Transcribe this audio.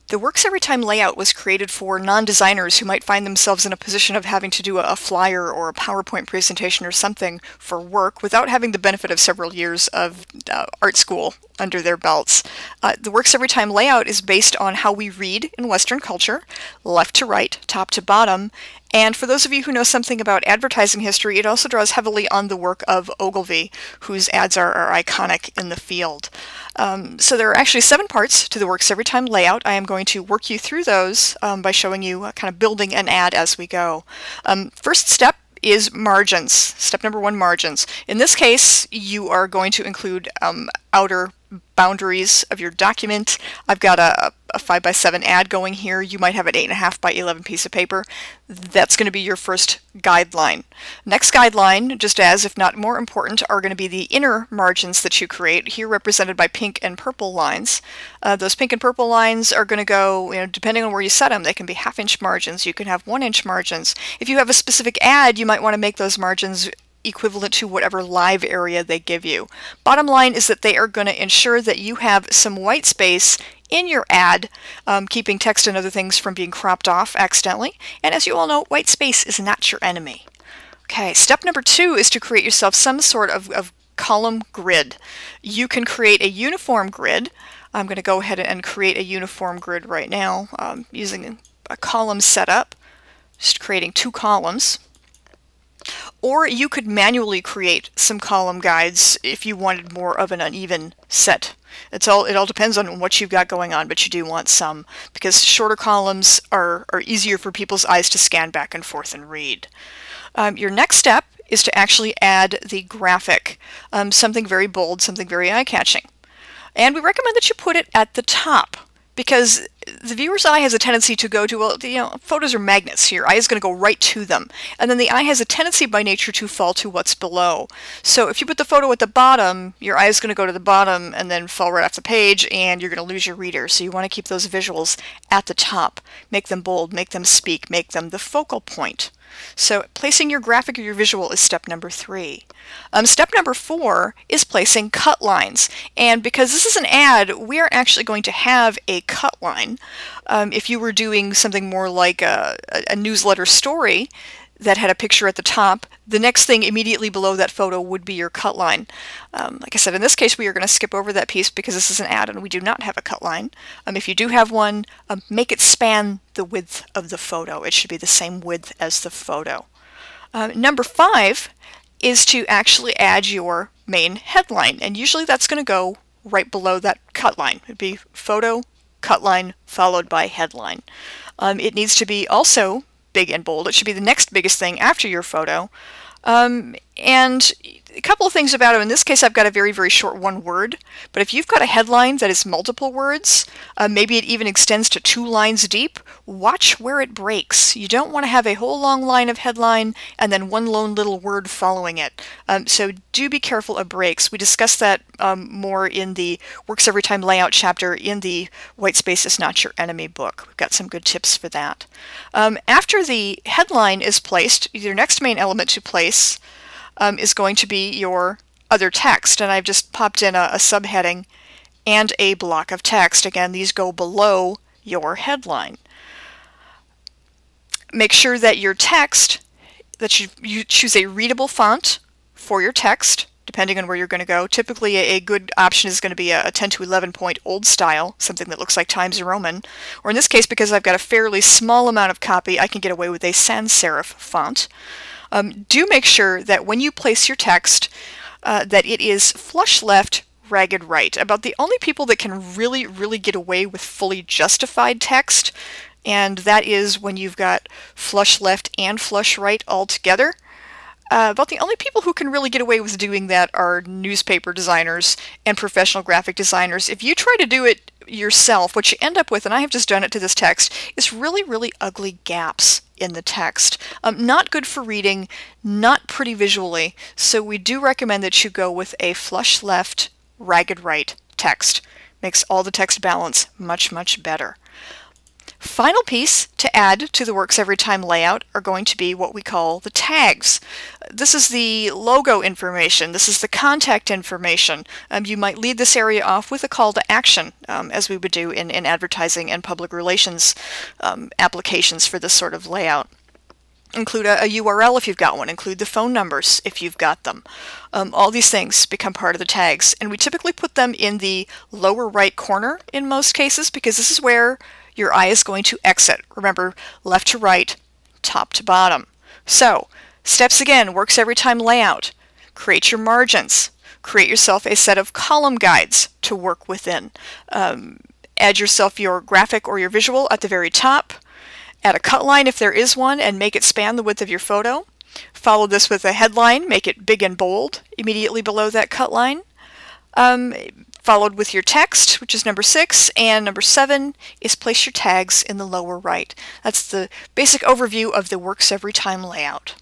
The Works Every Time layout was created for non-designers who might find themselves in a position of having to do a flyer or a PowerPoint presentation or something for work without having the benefit of several years of art school under their belts. The Works Every Time layout is based on how we read in Western culture, left to right, top to bottom, and for those of you who know something about advertising history, it also draws heavily on the work of Ogilvy, whose ads are iconic in the field. So there are actually 7 parts to the Works Every Time layout. I am going to work you through those by showing you kind of building an ad as we go. First step is margins. Step number 1, margins. In this case, you are going to include outer boundaries of your document. I've got a 5x7 ad going here. You might have an 8.5x11 piece of paper. That's going to be your first guideline. Next guideline, just as if not more important, are going to be the inner margins that you create, here represented by pink and purple lines. Those pink and purple lines are going to go, depending on where you set them, they can be 1/2-inch margins. You can have 1-inch margins. If you have a specific ad, you might want to make those margins equivalent to whatever live area they give you. Bottom line is that they are going to ensure that you have some white space in your ad, keeping text and other things from being cropped off accidentally. And as you all know, white space is not your enemy. Okay, step number 2 is to create yourself some sort of column grid. You can create a uniform grid. I'm going to go ahead and create a uniform grid right now using a column setup, just creating 2 columns. Or you could manually create some column guides if you wanted more of an uneven set. It all depends on what you've got going on, but you do want some, because shorter columns are easier for people's eyes to scan back and forth and read. Your next step is to actually add the graphic, something very bold, something very eye-catching. And we recommend that you put it at the top, because the viewer's eye has a tendency to go to, well, photos are magnets. Your eye is going to go right to them. And then the eye has a tendency by nature to fall to what's below. So if you put the photo at the bottom, your eye is going to go to the bottom and then fall right off the page, and you're going to lose your reader. So you want to keep those visuals at the top. Make them bold, make them speak, make them the focal point. So placing your graphic or your visual is step number 3. Step number 4 is placing cut lines. And because this is an ad, we aren't actually going to have a cut line. If you were doing something more like a newsletter story that had a picture at the top, the next thing immediately below that photo would be your cut line. Like I said, in this case, we are going to skip over that piece because this is an ad and we do not have a cut line. If you do have one, make it span the width of the photo. It should be the same width as the photo. Number 5 is to actually add your main headline, and usually that's going to go right below that cut line. It would be photo, cut line, followed by headline. It needs to be also big and bold. It should be the next biggest thing after your photo. And a couple of things about it. In this case, I've got a very, very short 1 word. But if you've got a headline that is multiple words, maybe it even extends to 2 lines deep, watch where it breaks. You don't want to have a whole long line of headline and then 1 lone little word following it. So do be careful of breaks. We discussed that more in the Works Every Time layout chapter in the White Space is Not Your Enemy book. We've got some good tips for that. After the headline is placed, your next main element to place is going to be your other text, and I've just popped in a subheading and a block of text. Again, these go below your headline. Make sure that your text, that you choose a readable font for your text, depending on where you're going to go. Typically, a good option is going to be a 10 to 11 point old style, something that looks like Times Roman. Or in this case, because I've got a fairly small amount of copy, I can get away with a sans serif font. Do make sure that when you place your text that it is flush left, ragged right. About the only people that can really, really get away with fully justified text, and that is when you've got flush left and flush right all together. About the only people who can really get away with doing that are newspaper designers and professional graphic designers. If you try to do it yourself, what you end up with, and I have just done it to this text, is really, really ugly gaps in the text. Not good for reading, not pretty visually, so we do recommend that you go with a flush left, ragged right text. Makes all the text balance much, much better. Final piece to add to the Works Everytime layout are going to be what we call the tags. This is the logo information. This is the contact information. You might lead this area off with a call to action, as we would do in advertising and public relations applications for this sort of layout. Include a URL if you've got one. Include the phone numbers if you've got them. All these things become part of the tags, and we typically put them in the lower right corner in most cases because this is where your eye is going to exit. Remember, left to right, top to bottom. So, steps again, Works Everytime layout. Create your margins. Create yourself a set of column guides to work within. Add yourself your graphic or your visual at the very top. Add a cut line if there is one and make it span the width of your photo. Follow this with a headline, make it big and bold immediately below that cut line. Followed with your text, which is number 6, and number 7 is place your tags in the lower right. That's the basic overview of the Works Everytime layout.